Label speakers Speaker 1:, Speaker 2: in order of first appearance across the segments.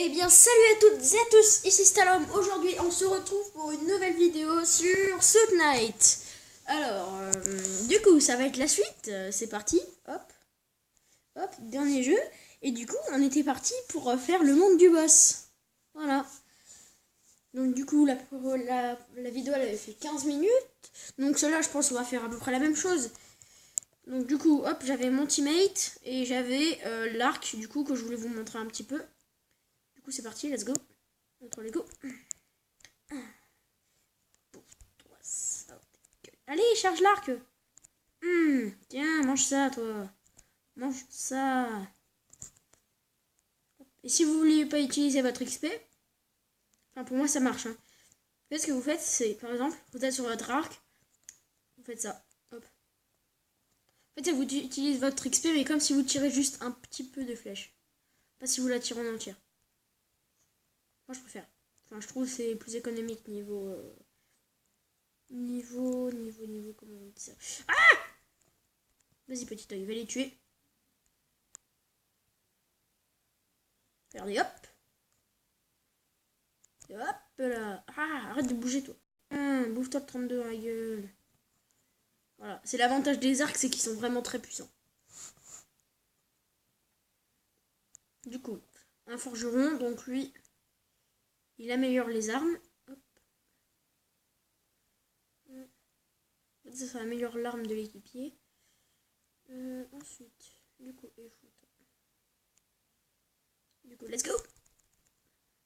Speaker 1: Eh bien, salut à toutes et à tous, ici Stalom. Aujourd'hui, on se retrouve pour une nouvelle vidéo sur Suit Knight. Alors, du coup, ça va être la suite. C'est parti. Hop, hop, dernier jeu. Et du coup, on était parti pour faire le monde du boss. Voilà. Donc, du coup, la vidéo, elle avait fait 15 minutes. Donc, celle-là, je pense qu'on va faire à peu près la même chose. Donc, du coup, hop, j'avais mon teammate et j'avais l'arc, du coup, que je voulais vous montrer un petit peu. Du coup, c'est parti, let's go. Entre les go. Allez, charge l'arc. Tiens, mange ça, toi. Mange ça. Et si vous voulez pas utiliser votre XP, enfin pour moi ça marche. Hein. Ce que vous faites, c'est par exemple, vous êtes sur votre arc, vous faites ça. Hop. En fait, vous utilisez votre XP, mais comme si vous tirez juste un petit peu de flèche. Pas si vous la tirez en entière. Moi, je préfère. Enfin, je trouve que c'est plus économique niveau. Niveau, comment on dit ça? Ah! Vas-y, petit oeil, va les tuer. Regardez, hop. Et hop là. Ah, arrête de bouger, toi. Bouffe-toi le 32 dans la gueule. Voilà, c'est l'avantage des arcs, c'est qu'ils sont vraiment très puissants. Du coup, un forgeron, donc lui, il améliore les armes. Hop. Ça améliore l'arme de l'équipier. Ensuite, du coup, Du coup, let's go.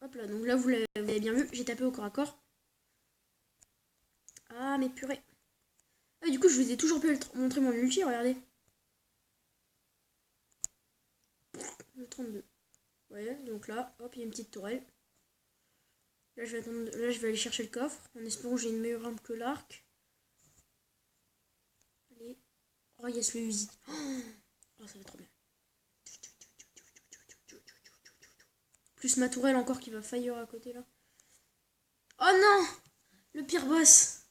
Speaker 1: Hop là, donc là, vous l'avez bien vu, j'ai tapé au corps à corps. Ah, mais purée. Ah, du coup, je vous ai toujours pas montré mon ulti, regardez. Le 32. Ouais, donc là, hop, il y a une petite tourelle. Là, je vais aller chercher le coffre, en espérant que j'ai une meilleure arme que l'arc. Allez. Oh, yes, le Uzi. Oh, ça va trop bien. Plus ma tourelle encore qui va fire à côté, là. Oh non! Le pire boss.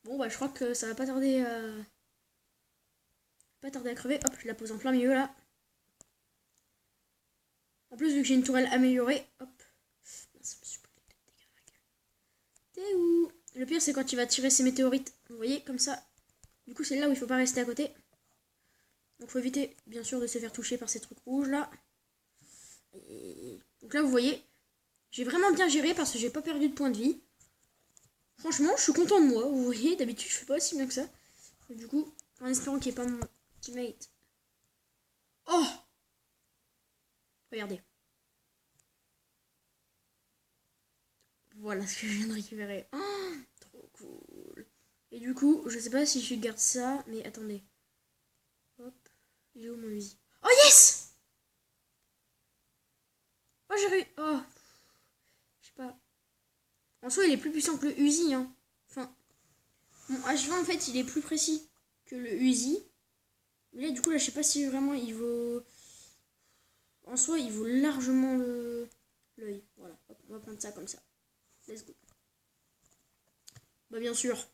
Speaker 1: Bon, bah, je crois que ça va pas tarder à... crever. Hop, je la pose en plein milieu, là. En plus, vu que j'ai une tourelle améliorée, hop. T'es où? Le pire, c'est quand il va tirer ses météorites. Vous voyez, comme ça. Du coup, c'est là où il faut pas rester à côté. Donc, faut éviter, bien sûr, de se faire toucher par ces trucs rouges, là. Donc là, vous voyez, j'ai vraiment bien géré parce que j'ai pas perdu de points de vie. Franchement, je suis content de moi. Vous voyez, d'habitude, je fais pas aussi bien que ça. Et du coup, en espérant qu'il n'y ait pas mon teammate. Oh! Regardez. Voilà ce que je viens de récupérer. Oh, trop cool. Et du coup, je sais pas si je garde ça, mais attendez. Hop. Il est où mon Uzi? Oh yes! Oh j'ai réussi. Oh. Je sais pas. En soi, il est plus puissant que le Uzi, hein. Enfin. Mon H20, en fait, il est plus précis que le Uzi. Mais là, du coup, là, je sais pas si vraiment il vaut... En soi, il vaut largement l'œil. Voilà, hop, on va prendre ça comme ça. Let's go. Bah bien sûr.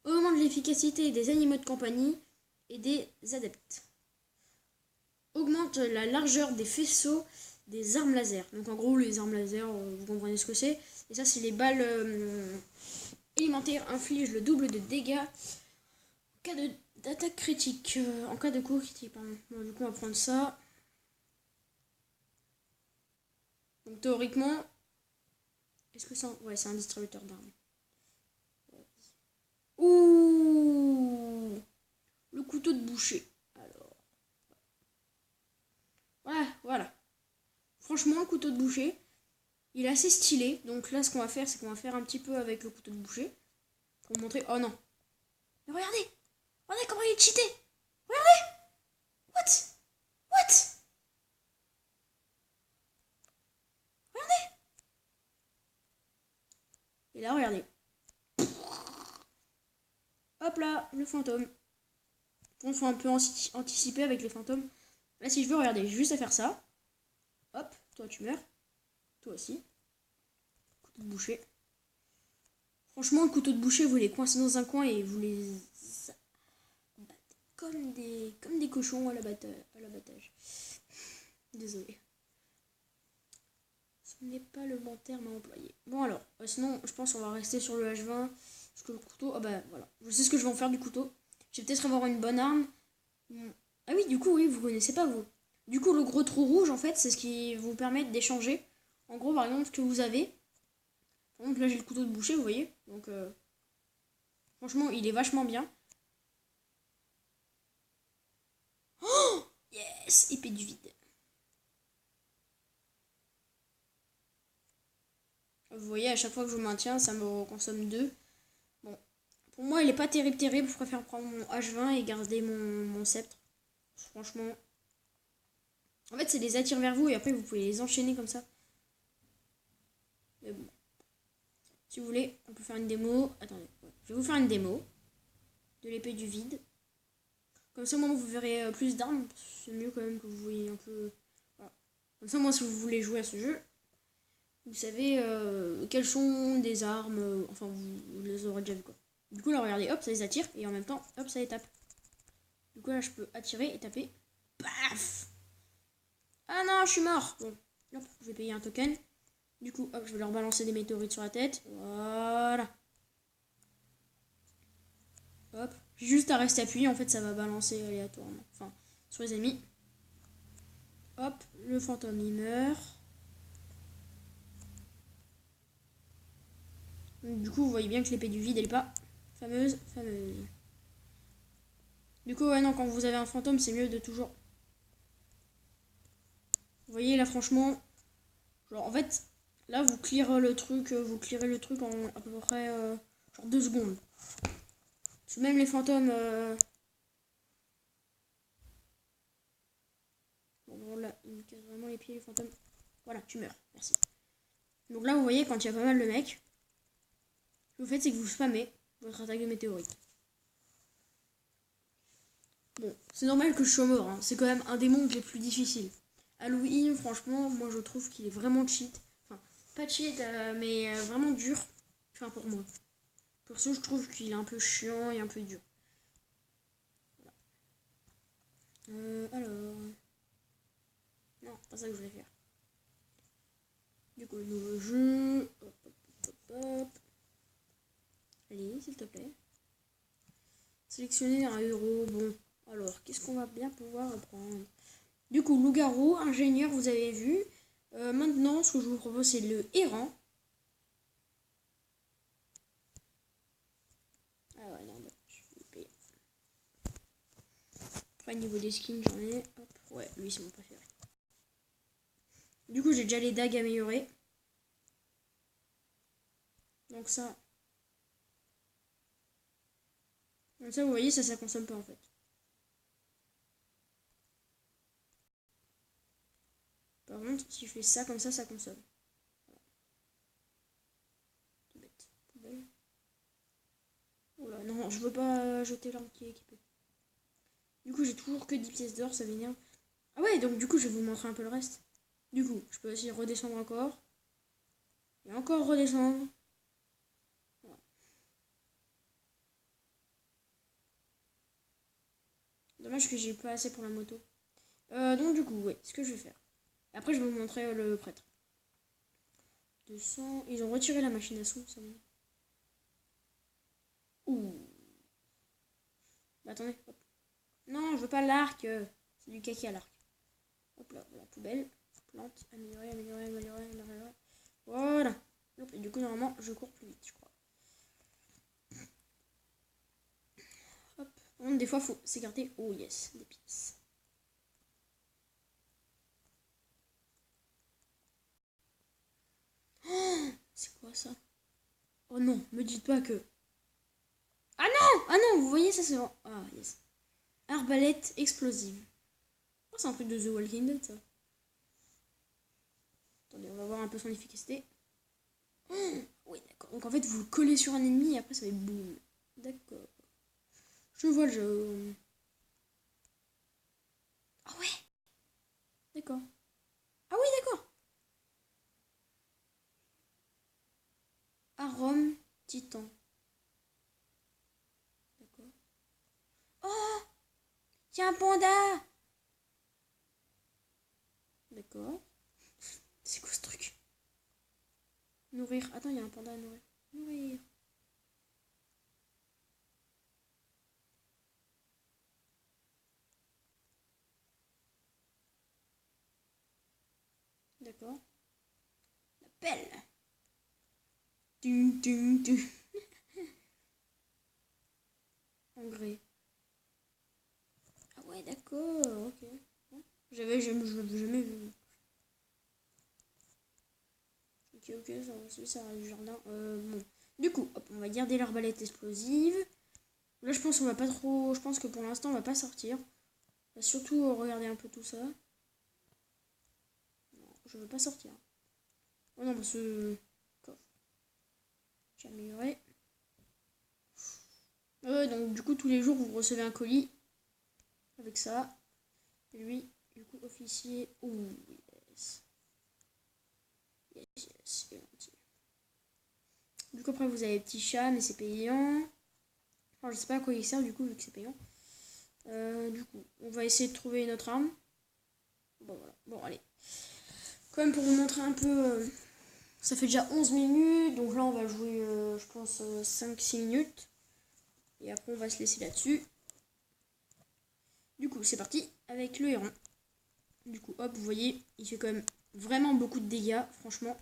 Speaker 1: Augmente l'efficacité des animaux de compagnie et des adeptes. Augmente la largeur des faisceaux des armes laser. Donc en gros, les armes laser, vous comprenez ce que c'est. Et ça, c'est les balles élémentaires infligent le double de dégâts en cas d'attaque critique. En cas de coup critique, pardon. Bon, du coup, on va prendre ça. Donc théoriquement, est-ce que ça... Ouais, c'est un distributeur d'armes. Ouh, le couteau de boucher. Alors, voilà. Franchement, le couteau de boucher, il est assez stylé. Donc là, ce qu'on va faire, c'est qu'on va faire un petit peu avec le couteau de boucher. Pour vous montrer... Oh non. Mais regardez. Regardez comment il est cheaté. Regardez. What? Regardez. Et là, regardez. Hop là, le fantôme. Il faut un peu anticiper avec les fantômes. Là, si je veux, regardez, j'ai juste à faire ça. Hop, toi tu meurs. Toi aussi. Couteau de boucher. Franchement, le couteau de boucher, vous les coincez dans un coin et vous les battez comme des cochons à l'abattage. Désolé. n'est pas le bon terme à employer. Bon alors, sinon je pense qu'on va rester sur le H20. Parce que le couteau, ah bah voilà. Je sais ce que je vais en faire du couteau. Je vais peut-être avoir une bonne arme. Ah oui, du coup, oui, vous connaissez pas vous. Du coup, le gros trou rouge, en fait, c'est ce qui vous permet d'échanger. En gros, par exemple, ce que vous avez. Par exemple, là j'ai le couteau de boucher, vous voyez. Donc, franchement, il est vachement bien. Oh yes, épée du vide. Vous voyez, à chaque fois que je maintiens, ça me consomme 2. Bon, pour moi, il est pas terrible. Je préfère prendre mon H20 et garder mon sceptre. Franchement. En fait, c'est les attire vers vous et après, vous pouvez les enchaîner comme ça. Mais bon. Si vous voulez, on peut faire une démo. Attendez, ouais. Je vais vous faire une démo de l'épée du vide. Comme ça, moi, vous verrez plus d'armes. C'est mieux quand même que vous voyez un peu. Voilà. Comme ça, moi, si vous voulez jouer à ce jeu, vous savez quelles sont des armes. Enfin, vous les aurez déjà vu quoi. Du coup, là, regardez, hop, ça les attire. Et en même temps, hop, ça les tape. Du coup, là, je peux attirer et taper. Paf! Ah non, je suis mort. Bon, hop, je vais payer un token. Du coup, hop, je vais leur balancer des météorites sur la tête. Voilà. Hop. J'ai juste à rester appuyé, en fait, ça va balancer aléatoirement. Enfin, sur les ennemis. Hop, le fantôme, il meurt. Donc, du coup, vous voyez bien que l'épée du vide, elle est pas fameuse. Du coup, ouais, non, quand vous avez un fantôme, c'est mieux de toujours... Vous voyez, là, franchement... Genre, en fait, là, vous clearez le truc en à peu près... genre 2 secondes. Parce que même les fantômes... Bon, là, il me casse vraiment les pieds, les fantômes. Voilà, tu meurs. Merci. Donc là, vous voyez, quand il y a pas mal de mecs, ce que vous faites, c'est que vous spammez votre attaque de météorite. Bon, c'est normal que je sois mort. Hein. C'est quand même un des mondes les plus difficiles. Halloween, franchement, moi, je trouve qu'il est vraiment cheat. Enfin, pas cheat, mais vraiment dur. Enfin, pour moi. Perso, je trouve qu'il est un peu chiant et un peu dur. Voilà. Alors... Non, pas ça que je voulais faire. Du coup, nouveau jeu. Hop, hop, hop, hop. Allez, s'il te plaît. Sélectionner un héros. Bon, alors, qu'est-ce qu'on va bien pouvoir apprendre? Du coup, loup-garou, ingénieur, vous avez vu. Maintenant, ce que je vous propose, c'est le errant. Ah ouais, non, bah, je vais payer. Après, niveau des skins, j'en ai. Hop. Ouais, lui, c'est mon préféré. Du coup, j'ai déjà les dagues améliorées. Donc ça... Donc ça, vous voyez, ça consomme pas, en fait. Par contre, si je fais ça comme ça consomme. Voilà. Tout bête. Poubelle. Oh là, non, je veux pas jeter l'arme qui est équipée. Du coup, j'ai toujours que 10 pièces d'or, ça m'énerve. Ah ouais, donc du coup, je vais vous montrer un peu le reste. Du coup, je peux aussi redescendre encore. Et encore redescendre. Voilà. Dommage que j'ai pas assez pour la moto. Donc du coup, ouais, ce que je vais faire. Et après, je vais vous montrer le prêtre. 200. Ils ont retiré la machine à sous, ça m'énerve. Ouh. Bah, attendez, hop. Non, je veux pas l'arc. C'est du kaki à l'arc. Hop là, voilà, poubelle. Plante, améliorer. Voilà. Et du coup, normalement, je cours plus vite, je crois. Hop. Par contre, des fois, faut s'écarter. Oh yes, des pièces. Oh, c'est quoi ça? Oh non, me dites pas que... Ah non! Ah non, vous voyez, ça c'est... Ah yes. Arbalète explosive. Oh, c'est un truc de The Walking Dead, ça. Attendez, on va voir un peu son efficacité. Oh, oui, d'accord. Donc en fait, vous le collez sur un ennemi et après ça fait boum. D'accord. Je vois le jeu. Ah ouais. D'accord. Ah oui, d'accord. Arôme titan. D'accord. Oh, il y a un panda. D'accord. C'est quoi ce truc? Nourrir. Attends, il y a un panda à nourrir. Nourrir. D'accord. La pelle. Tum, tum, tum. Engrais. Ah ouais, d'accord, ok. J'avais jamais vu. Ok, ça reste du jardin. Bon. Du coup, hop, on va garder l'arbalète explosive. Là, je pense qu'on va pas trop. Je pense que pour l'instant, on va pas sortir. On va surtout regarder un peu tout ça. Non, je veux pas sortir. Oh non, parce que. Coffre. J'ai amélioré. Donc, du coup, tous les jours, vous recevez un colis. Avec ça. Et lui, du coup, officier. Ouh, yes. Yes. Du coup, après, vous avez petit chat, mais c'est payant. Enfin, je sais pas à quoi il sert, du coup, vu que c'est payant. Du coup, on va essayer de trouver une autre arme. Bon, voilà. Bon, allez. Quand même, pour vous montrer un peu... ça fait déjà 11 minutes. Donc là, on va jouer, je pense, 5-6 minutes. Et après, on va se laisser là-dessus. Du coup, c'est parti avec le héron. Du coup, hop, vous voyez, il fait quand même vraiment beaucoup de dégâts, franchement.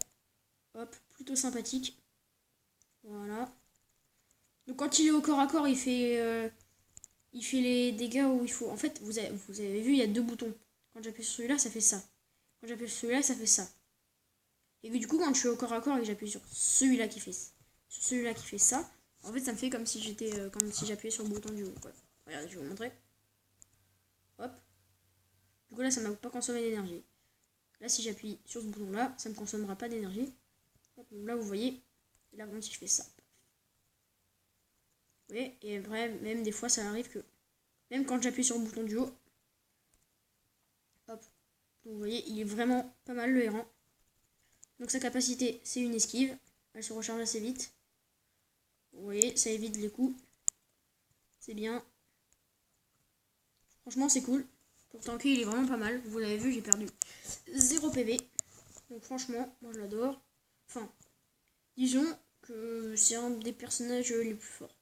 Speaker 1: Hop, plutôt sympathique. Voilà. Donc quand il est au corps à corps, il fait les dégâts où il faut. En fait, vous avez vu, il y a deux boutons. Quand j'appuie sur celui-là, ça fait ça. Quand j'appuie sur celui-là, ça fait ça. Et du coup, quand je suis au corps à corps et que j'appuie sur celui-là qui fait ça, en fait, ça me fait comme si comme si j'appuyais sur le bouton du haut. Voilà. Regardez, je vais vous montrer. Hop. Du coup, là, ça ne m'a pas consommé d'énergie. Là, si j'appuie sur ce bouton-là, ça ne me consommera pas d'énergie. Donc là, vous voyez, là, quand si je fais ça. Vous voyez, et après, même des fois, ça arrive que, même quand j'appuie sur le bouton du haut, hop, donc, vous voyez, il est vraiment pas mal le héron. Donc sa capacité, c'est une esquive. Elle se recharge assez vite. Vous voyez, ça évite les coups. C'est bien. Franchement, c'est cool. Pour tanker, il est vraiment pas mal. Vous l'avez vu, j'ai perdu 0 PV. Donc franchement, moi je l'adore. Enfin, disons que c'est un des personnages les plus forts.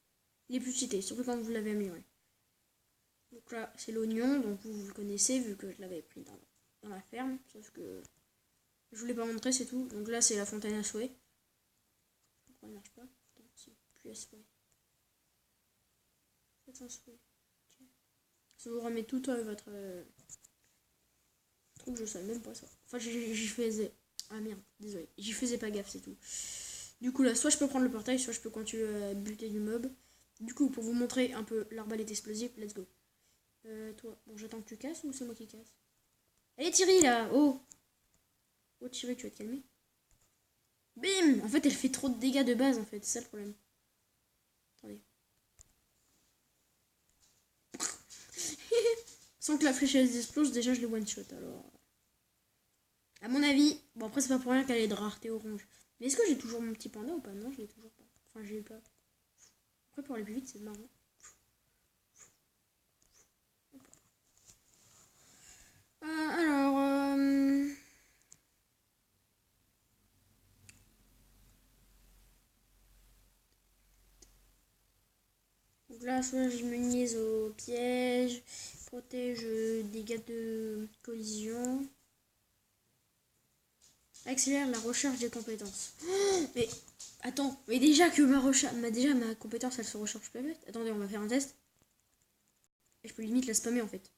Speaker 1: Les plus cités, surtout quand vous l'avez amélioré. Donc là, c'est l'oignon, donc vous le connaissez vu que je l'avais pris dans la ferme. Sauf que je vous l'ai pas montré, c'est tout. Donc là, c'est la fontaine à souhait. Pourquoi elle marche pas? Attends, c'est plus à souhait. Faites un souhait. Okay. Ça vous remet tout votre truc, je savais même pas ça. Enfin, j'y faisais. Ah merde, désolé. J'y faisais pas gaffe, c'est tout. Du coup, là, soit je peux prendre le portail, soit je peux continuer à buter du mob. Du coup, pour vous montrer un peu l'arbalète explosive, let's go. Toi, bon, j'attends que tu casses ou c'est moi qui casse? Allez, Thierry, là! Oh! Oh, Thierry, tu vas te calmer. Bim! En fait, elle fait trop de dégâts de base, en fait. C'est ça le problème. Attendez. Sans que la flèche elle explose, déjà je les one shot. Alors, à mon avis, bon après c'est pas pour rien qu'elle est de rareté orange. Mais est-ce que j'ai toujours mon petit panda ou pas? Non, je l'ai toujours pas. Enfin, je l'ai pas. Après, pour aller plus vite, c'est marrant. Donc là, soit je me niaise au piège, protège dégâts de collision. Accélère la recherche des compétences. Mais attends, mais déjà que ma compétence elle se recharge plus vite. Attendez, on va faire un test. Et je peux limite la spammer en fait.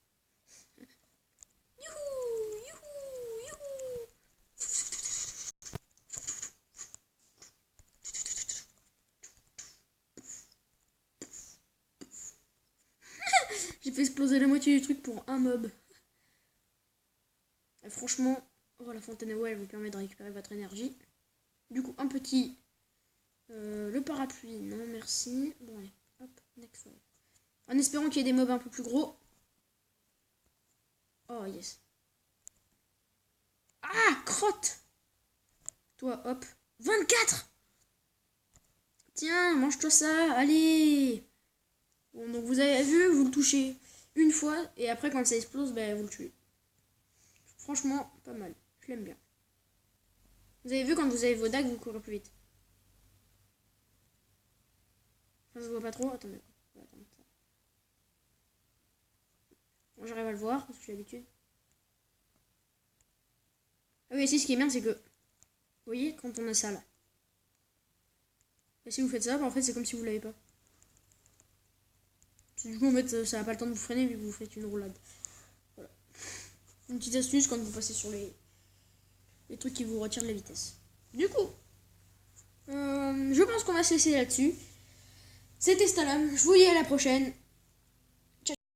Speaker 1: J'ai fait exploser la moitié du truc pour un mob. Et franchement, oh, la fontaine à eau, elle vous permet de récupérer votre énergie. Du coup, un petit... le parapluie, non merci. Bon allez, hop, next one. En espérant qu'il y ait des mobs un peu plus gros. Oh yes. Ah, crotte. Toi, hop. 24. Tiens, mange-toi ça, allez. Bon, donc vous avez vu, vous le touchez une fois, et après quand ça explose, bah, vous le tuez. Franchement, pas mal. Je l'aime bien. Vous avez vu, quand vous avez vos dagues, vous courez plus vite. Enfin, ça se voit pas trop. Attendez. Bon, j'arrive à le voir, parce que j'ai l'habitude. Ah oui, ici, ce qui est bien, c'est que... Vous voyez, quand on a ça, là. Et si vous faites ça, bah, en fait, c'est comme si vous l'avez pas. Du coup, en fait, ça n'a pas le temps de vous freiner, vu que vous faites une roulade. Voilà. Une petite astuce quand vous passez sur les trucs qui vous retirent de la vitesse. Du coup, je pense qu'on va se laisser là-dessus. C'était Stalam, je vous dis à la prochaine.